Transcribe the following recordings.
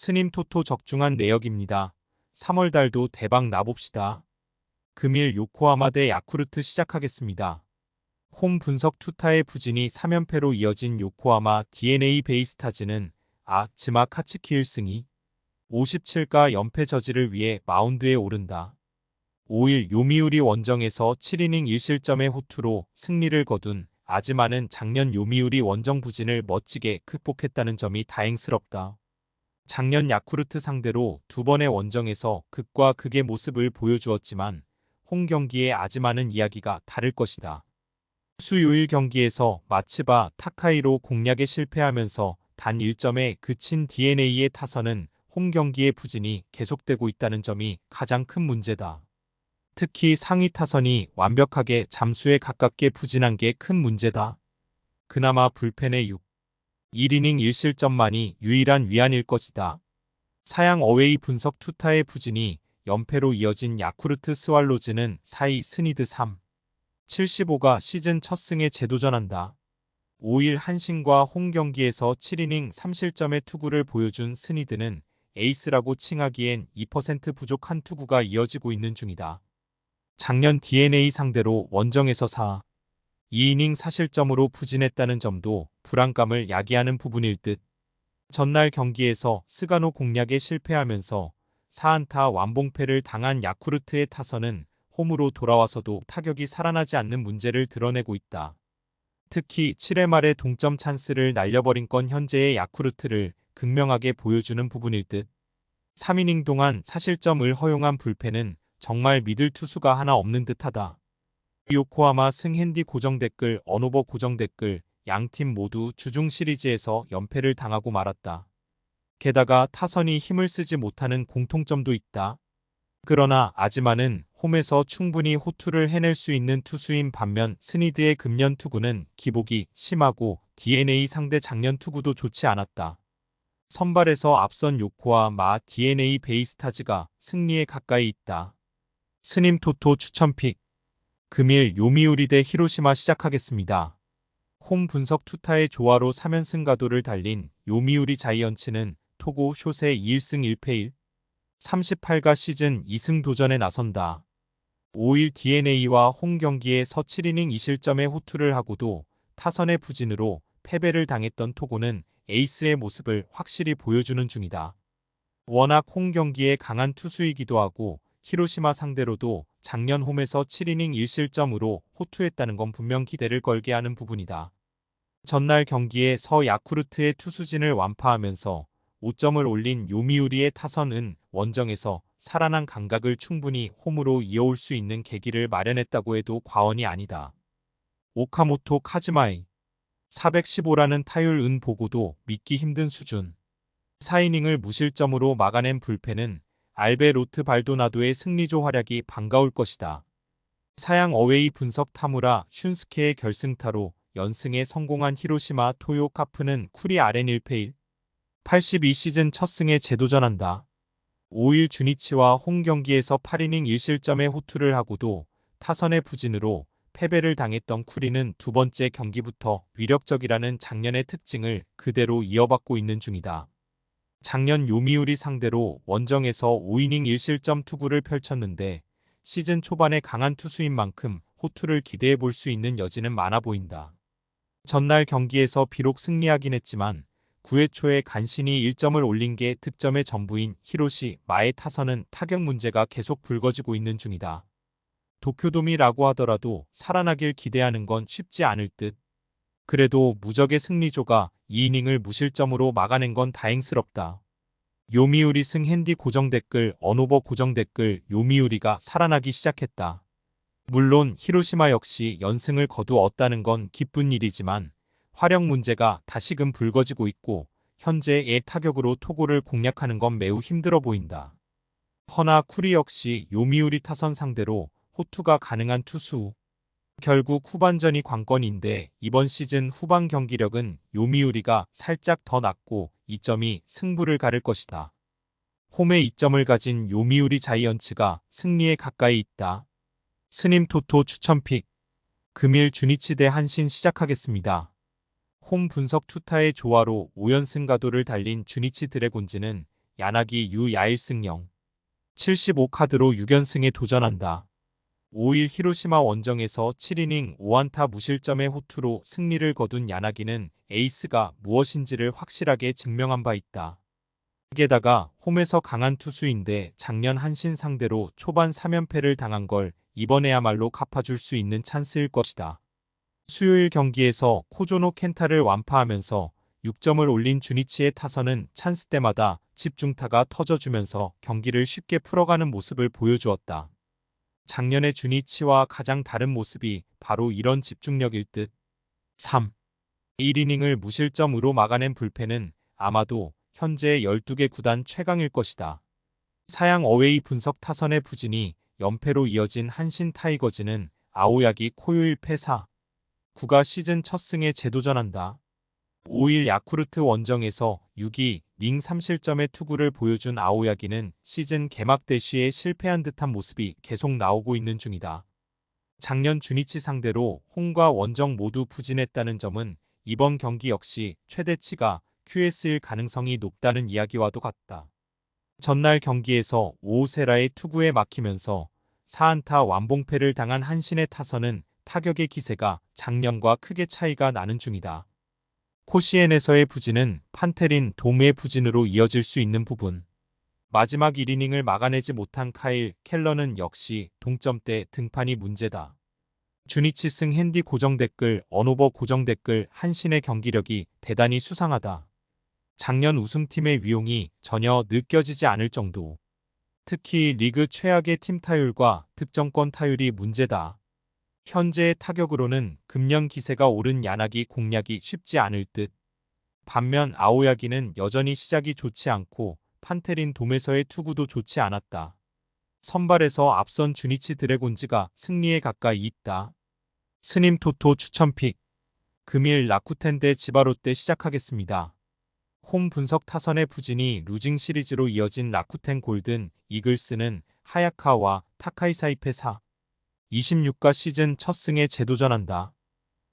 스님 토토 적중한 내역입니다. 3월 달도 대박 나봅시다. 금일 요코하마 대 야쿠르트 시작하겠습니다. 홈 분석 투타의 부진이 3연패로 이어진 요코하마 DNA 베이스타즈는 즈마 카츠키 1승이 57가 연패 저지를 위해 마운드에 오른다. 5일 요미우리 원정에서 7이닝 1실점의 호투로 승리를 거둔 아즈마는 작년 요미우리 원정 부진을 멋지게 극복했다는 점이 다행스럽다. 작년 야쿠르트 상대로 두 번의 원정에서 극과 극의 모습을 보여주었지만 홈 경기에 아즈마는 이야기가 다를 것이다. 수요일 경기에서 마츠바 타카이로 공략에 실패하면서 단 1점에 그친 DNA의 타선은 홈 경기의 부진이 계속되고 있다는 점이 가장 큰 문제다. 특히 상위 타선이 완벽하게 잠수에 가깝게 부진한 게 큰 문제다. 그나마 불펜의 1이닝 1실점만이 유일한 위안일 것이다. 사양 어웨이 분석 투타의 부진이 연패로 이어진 야쿠르트 스왈로즈는 4위 스니드 75가 시즌 첫 승에 재도전한다. 5일 한신과 홈 경기에서 7이닝 3실점의 투구를 보여준 스니드는 에이스라고 칭하기엔 2% 부족한 투구가 이어지고 있는 중이다. 작년 DNA 상대로 원정에서 2이닝 4실점으로 부진했다는 점도 불안감을 야기하는 부분일 듯. 전날 경기에서 스가노 공략에 실패하면서 4안타 완봉패를 당한 야쿠르트의 타선은 홈으로 돌아와서도 타격이 살아나지 않는 문제를 드러내고 있다. 특히 7회 말에 동점 찬스를 날려버린 건 현재의 야쿠르트를 극명하게 보여주는 부분일 듯. 3이닝 동안 4실점을 허용한 불펜은 정말 믿을 투수가 하나 없는 듯하다. 요코하마 승핸디 고정 댓글 언오버 고정 댓글 양팀 모두 주중 시리즈에서 연패를 당하고 말았다. 게다가 타선이 힘을 쓰지 못하는 공통점도 있다. 그러나 아즈마는 홈에서 충분히 호투를 해낼 수 있는 투수인 반면 스니드의 금년 투구는 기복이 심하고 DNA 상대 작년 투구도 좋지 않았다. 선발에서 앞선 요코하마 DNA 베이스타즈가 승리에 가까이 있다. 스님 토토 추천픽 금일 요미우리 대 히로시마 시작하겠습니다. 홈 분석 투타의 조화로 3연승 가도를 달린 요미우리 자이언츠는 토고 숏의 2일승 1패 38가 시즌 2승 도전에 나선다. 5일 DNA와 홈 경기에서 7이닝 2실점의 호투를 하고도 타선의 부진으로 패배를 당했던 토고는 에이스의 모습을 확실히 보여주는 중이다. 워낙 홈 경기에 강한 투수이기도 하고 히로시마 상대로도 작년 홈에서 7이닝 1실점으로 호투했다는 건 분명 기대를 걸게 하는 부분이다. 전날 경기에 서 야쿠르트의 투수진을 완파하면서 5점을 올린 요미우리의 타선은 원정에서 살아난 감각을 충분히 홈으로 이어올 수 있는 계기를 마련했다고 해도 과언이 아니다. 오카모토 카즈마이 415라는 타율 보고도 믿기 힘든 수준. 4이닝을 무실점으로 막아낸 불펜은 알베로트 발도나도의 승리조 활약이 반가울 것이다. 사양 어웨이 분석 타무라 슌스케의 결승타로 연승에 성공한 히로시마 토요 카프는 쿠리 아렌 1패 82시즌 첫 승에 재도전한다. 5일 주니치와 홈 경기에서 8이닝 1실점의 호투를 하고도 타선의 부진으로 패배를 당했던 쿠리는 두 번째 경기부터 위력적이라는 작년의 특징을 그대로 이어받고 있는 중이다. 작년 요미우리 상대로 원정에서 5이닝 1실점 투구를 펼쳤는데 시즌 초반에 강한 투수인 만큼 호투를 기대해 볼 수 있는 여지는 많아 보인다. 전날 경기에서 비록 승리하긴 했지만 9회 초에 간신히 1점을 올린 게 득점의 전부인 히로시마의 타선은 타격 문제가 계속 불거지고 있는 중이다. 도쿄돔이라고 하더라도 살아나길 기대하는 건 쉽지 않을 듯. 그래도 무적의 승리조가 2이닝을 무실점으로 막아낸 건 다행스럽다. 요미우리 승핸디 고정 댓글 언오버 고정 댓글 요미우리가 살아나기 시작했다. 물론 히로시마 역시 연승을 거두었다는 건 기쁜 일이지만 화력 문제가 다시금 불거지고 있고 현재의 타격으로 토고를 공략하는 건 매우 힘들어 보인다. 허나 쿠리 역시 요미우리 타선 상대로 호투가 가능한 투수. 결국 후반전이 관건인데 이번 시즌 후반 경기력은 요미우리가 살짝 더 낮고 이 점이 승부를 가를 것이다. 홈에 2점을 가진 요미우리 자이언츠가 승리에 가까이 있다. 스님 토토 추천픽 금일 주니치 대 한신 시작하겠습니다. 홈 분석 투타의 조화로 5연승 가도를 달린 주니치 드래곤즈는 야나기 유야일승 0. 75카드로 6연승에 도전한다. 5일 히로시마 원정에서 7이닝 5안타 무실점의 호투로 승리를 거둔 야나기는 에이스가 무엇인지를 확실하게 증명한 바 있다. 게다가 홈에서 강한 투수인데 작년 한신 상대로 초반 3연패를 당한 걸 이번에야말로 갚아줄 수 있는 찬스일 것이다. 수요일 경기에서 코조노 켄타를 완파하면서 6점을 올린 주니치의 타선은 찬스 때마다 집중타가 터져주면서 경기를 쉽게 풀어가는 모습을 보여주었다. 작년의 주니치와 가장 다른 모습이 바로 이런 집중력일 듯. 3. 1이닝을 무실점으로 막아낸 불펜은 아마도 현재 12개 구단 최강일 것이다. 사양 어웨이 분석 타선의 부진이 연패로 이어진 한신 타이거즈는 아오야기 코요일 패사 9가 시즌 첫 승에 재도전한다. 5일 야쿠르트 원정에서 6위 닝 3실점의 투구를 보여준 아오야기는 시즌 개막 대시에 실패한 듯한 모습이 계속 나오고 있는 중이다. 작년 주니치 상대로 홈과 원정 모두 부진했다는 점은 이번 경기 역시 최대치가 QS일 가능성이 높다는 이야기와도 같다. 전날 경기에서 오우세라의 투구에 막히면서 4안타 완봉패를 당한 한신의 타선은 타격의 기세가 작년과 크게 차이가 나는 중이다. 코시엔에서의 부진은 판테린 도무의 부진으로 이어질 수 있는 부분. 마지막 1이닝을 막아내지 못한 카일 켈러는 역시 동점대 등판이 문제다. 주니치 승 핸디 고정 댓글 언오버 고정 댓글 한신의 경기력이 대단히 수상하다. 작년 우승팀의 위용이 전혀 느껴지지 않을 정도. 특히 리그 최악의 팀 타율과 득점권 타율이 문제다. 현재의 타격으로는 금년 기세가 오른 야나기 공략이 쉽지 않을 듯. 반면 아오야기는 여전히 시작이 좋지 않고 판테린 돔에서의 투구도 좋지 않았다. 선발에서 앞선 주니치 드래곤즈가 승리에 가까이 있다. 스님 토토 추천픽. 금일 라쿠텐 대 지바롯데 시작하겠습니다. 홈 분석 타선의 부진이 루징 시리즈로 이어진 라쿠텐 골든 이글스는 하야카와 타카이사이페 4. 26가 시즌 첫 승에 재도전한다.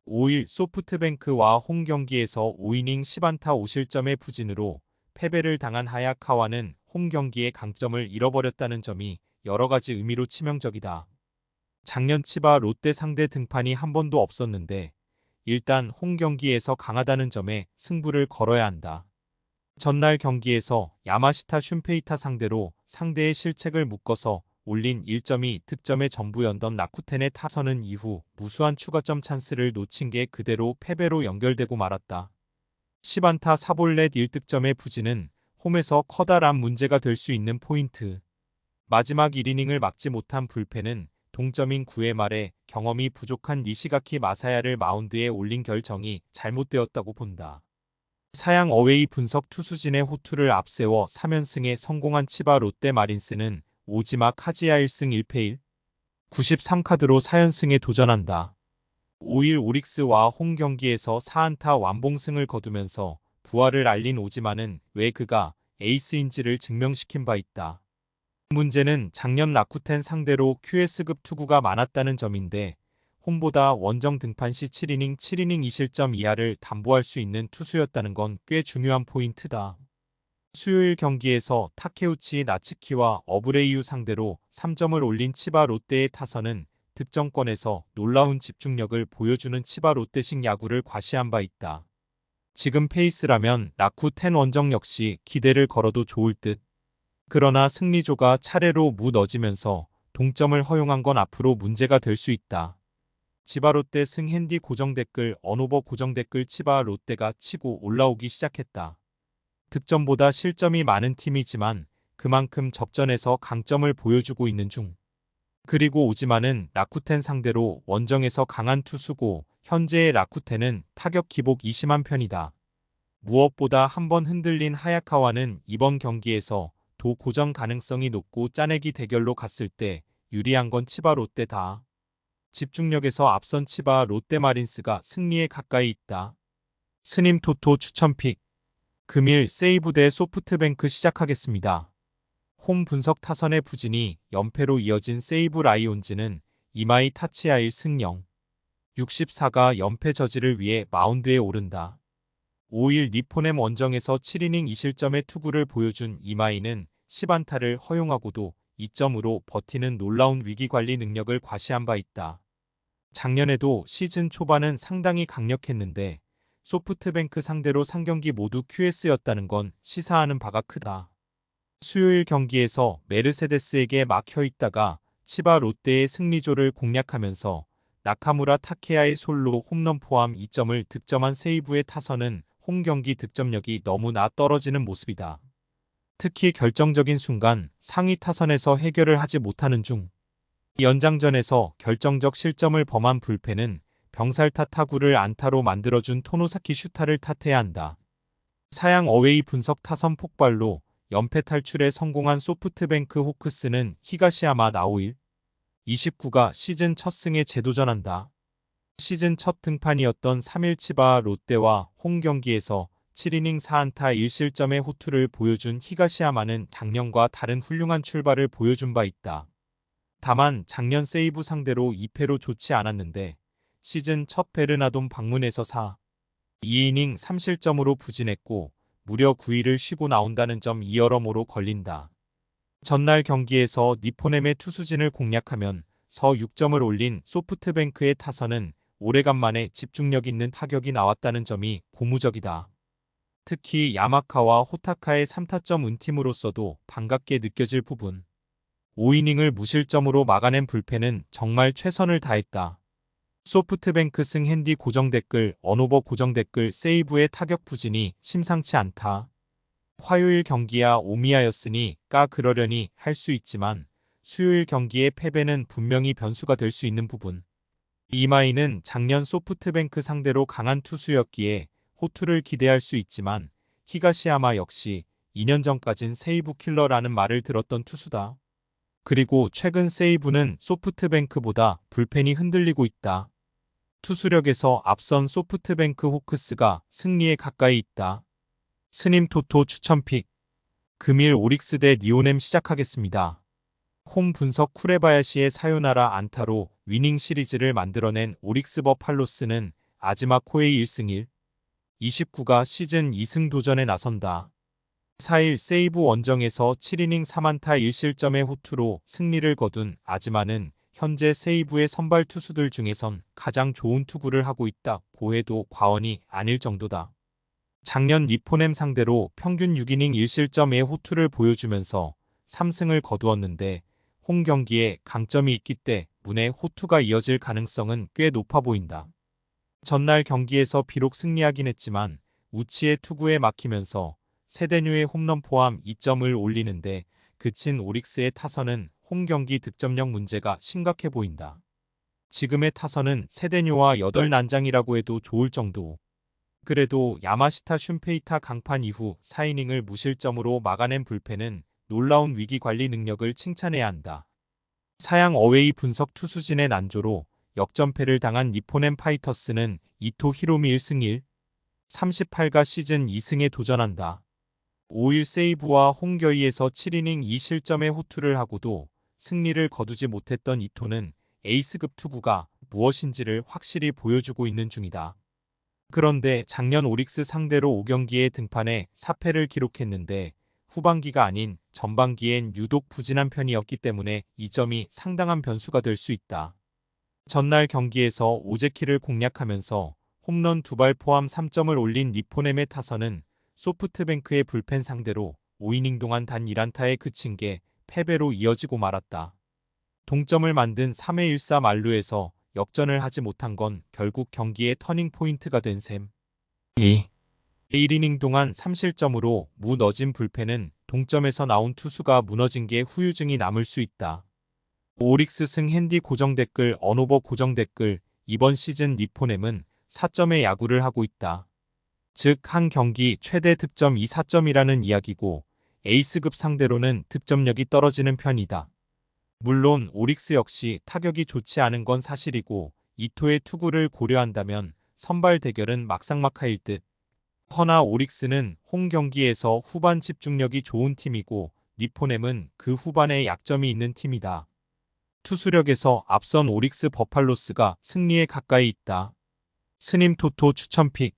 5일 소프트뱅크와 홈 경기에서 5이닝 10안타 5실점의 부진으로 패배를 당한 하야카와는 홈 경기의 강점을 잃어버렸다는 점이 여러 가지 의미로 치명적이다. 작년 치바 롯데 상대 등판이 한 번도 없었는데 일단 홈 경기에서 강하다는 점에 승부를 걸어야 한다. 전날 경기에서 야마시타 슌페이타 상대로 상대의 실책을 묶어서 올린 1점이 득점의 전부였던 라쿠텐의 타선은 이후 무수한 추가점 찬스를 놓친 게 그대로 패배로 연결되고 말았다. 10안타 4볼넷 1득점의 부진은 홈에서 커다란 문제가 될 수 있는 포인트. 마지막 1이닝을 막지 못한 불펜은 동점인 9회 말에 경험이 부족한 니시가키 마사야를 마운드에 올린 결정이 잘못되었다고 본다. 사양 어웨이 분석 투수진의 호투를 앞세워 3연승에 성공한 치바 롯데 마린스는 오지마 카지야 1승 1패 93카드로 4연승에 도전한다. 5일 오릭스와 홈 경기에서 4안타 완봉승을 거두면서 부활을 알린 오지마는 왜 그가 에이스인지를 증명시킨 바 있다. 문제는 작년 라쿠텐 상대로 QS급 투구가 많았다는 점인데 홈보다 원정 등판 시 7이닝 2실점 이하를 담보할 수 있는 투수였다는 건 꽤 중요한 포인트다. 수요일 경기에서 타케우치 나츠키와 어브레이유 상대로 3점을 올린 치바 롯데의 타선은 득점권에서 놀라운 집중력을 보여주는 치바 롯데식 야구를 과시한 바 있다. 지금 페이스라면 라쿠텐 원정 역시 기대를 걸어도 좋을 듯. 그러나 승리조가 차례로 무너지면서 동점을 허용한 건 앞으로 문제가 될 수 있다. 치바 롯데 승 핸디 고정 댓글 언오버 고정 댓글 치바 롯데가 치고 올라오기 시작했다. 득점보다 실점이 많은 팀이지만 그만큼 접전에서 강점을 보여주고 있는 중. 그리고 오지마는 라쿠텐 상대로 원정에서 강한 투수고 현재의 라쿠텐은 타격 기복이 심한 편이다. 무엇보다 한번 흔들린 하야카와는 이번 경기에서 도 고정 가능성이 높고 짜내기 대결로 갔을 때 유리한 건 치바 롯데다. 집중력에서 앞선 치바 롯데 마린스가 승리에 가까이 있다. 스님 토토 추천픽. 금일 세이브 대 소프트뱅크 시작하겠습니다. 홈 분석 타선의 부진이 연패로 이어진 세이브 라이온즈는 이마이 타치야 1승 0. 64가 연패 저지를 위해 마운드에 오른다. 5일 니포넴 원정에서 7이닝 2실점의 투구를 보여준 이마이는 10안타를 허용하고도 2점으로 버티는 놀라운 위기관리 능력을 과시한 바 있다. 작년에도 시즌 초반은 상당히 강력했는데 소프트뱅크 상대로 3경기 모두 QS였다는 건 시사하는 바가 크다. 수요일 경기에서 메르세데스에게 막혀 있다가 치바 롯데의 승리조를 공략하면서 나카무라 타케야의 솔로 홈런 포함 2점을 득점한 세이브의 타선은 홈 경기 득점력이 너무나 떨어지는 모습이다. 특히 결정적인 순간 상위 타선에서 해결을 하지 못하는 중 연장전에서 결정적 실점을 범한 불펜은 병살타 타구를 안타로 만들어준 토노사키 슈타를 탓해야 한다. 사양 어웨이 분석 타선 폭발로 연패 탈출에 성공한 소프트뱅크 호크스는 히가시야마 나오일 29가 시즌 첫 승에 재도전한다. 시즌 첫 등판이었던 3일 치바 롯데와 홈 경기에서 7이닝 4안타 1실점의 호투를 보여준 히가시야마는 작년과 다른 훌륭한 출발을 보여준 바 있다. 다만 작년 세이브 상대로 2패로 좋지 않았는데 시즌 첫 베르나돈 방문에서 2이닝 3실점으로 부진했고 무려 9일을 쉬고 나온다는 점 여러모로 걸린다. 전날 경기에서 니포넴의 투수진을 공략하면 서 6점을 올린 소프트뱅크의 타선은 오래간만에 집중력 있는 타격이 나왔다는 점이 고무적이다. 특히 야마카와 호타카의 3타점 은팀으로서도 반갑게 느껴질 부분. 5이닝을 무실점으로 막아낸 불펜은 정말 최선을 다했다. 소프트뱅크 승 핸디 고정 댓글 언오버 고정 댓글 세이브의 타격 부진이 심상치 않다. 화요일 경기야 오미야였으니 그러려니 할 수 있지만 수요일 경기의 패배는 분명히 변수가 될 수 있는 부분. 이마이는 작년 소프트뱅크 상대로 강한 투수였기에 호투를 기대할 수 있지만 히가시야마 역시 2년 전까진 세이브 킬러라는 말을 들었던 투수다. 그리고 최근 세이브는 소프트뱅크보다 불펜이 흔들리고 있다. 투수력에서 앞선 소프트뱅크 호크스가 승리에 가까이 있다. 스님 토토 추천픽. 금일 오릭스 대 니오넴 시작하겠습니다. 홈 분석 쿠레바야시의 사요나라 안타로 위닝 시리즈를 만들어낸 오릭스 버팔로스는 아즈마 코에이 1승 29가 시즌 2승 도전에 나선다. 4일 세이브 원정에서 7이닝 3안타 1실점의 호투로 승리를 거둔 아즈마는 현재 세이브의 선발 투수들 중에선 가장 좋은 투구를 하고 있다고 해도 과언이 아닐 정도다. 작년 니포넴 상대로 평균 6이닝 1실점의 호투를 보여주면서 3승을 거두었는데 홈 경기에 강점이 있기 때문에 호투가 이어질 가능성은 꽤 높아 보인다. 전날 경기에서 비록 승리하긴 했지만 우치의 투구에 막히면서 세데뉴의 홈런 포함 2점을 올리는데 그친 오릭스의 타선은 홈 경기 득점력 문제가 심각해 보인다. 지금의 타선은 세데뉴와 8난장이라고 해도 좋을 정도. 그래도 야마시타 슌페이타 강판 이후 4이닝을 무실점으로 막아낸 불펜은 놀라운 위기관리 능력을 칭찬해야 한다. 사양 어웨이 분석 투수진의 난조로 역전패를 당한 니포넴 파이터스는 이토 히로미 1승 38가 시즌 2승에 도전한다. 5일 세이브와 홈겨이에서 7이닝 2실점의 호투를 하고도 승리를 거두지 못했던 이토는 에이스급 투구가 무엇인지를 확실히 보여주고 있는 중이다. 그런데 작년 오릭스 상대로 5경기에 등판해 4패를 기록했는데 후반기가 아닌 전반기엔 유독 부진한 편이었기 때문에 이 점이 상당한 변수가 될 수 있다. 전날 경기에서 오제키를 공략하면서 홈런 2발 포함 3점을 올린 니포넴의 타선은 소프트뱅크의 불펜 상대로 5이닝 동안 단 1안타에 그친 게 패배로 이어지고 말았다. 동점을 만든 3회 1사 만루에서 역전을 하지 못한 건 결국 경기의 터닝포인트가 된 셈. 1이닝 동안 3실점으로 무너진 불펜은 동점에서 나온 투수가 무너진 게 후유증이 남을 수 있다. 오릭스 승 핸디 고정 댓글 언오버 고정 댓글 이번 시즌 니포넴은 4점의 야구를 하고 있다. 즉 한 경기 최대 득점 4점이라는 이야기고 에이스급 상대로는 득점력이 떨어지는 편이다. 물론 오릭스 역시 타격이 좋지 않은 건 사실이고 이토의 투구를 고려한다면 선발 대결은 막상막하일 듯. 허나 오릭스는 홈 경기에서 후반 집중력이 좋은 팀이고 니포넴은 그 후반에 약점이 있는 팀이다. 투수력에서 앞선 오릭스 버팔로스가 승리에 가까이 있다. 스님 토토 추천픽.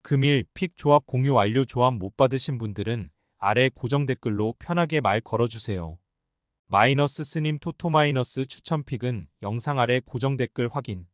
금일 픽 조합 공유 완료. 조합 못 받으신 분들은 아래 고정 댓글로 편하게 말 걸어주세요. 마이너스 스님 토토 마이너스 추천 픽은 영상 아래 고정 댓글 확인.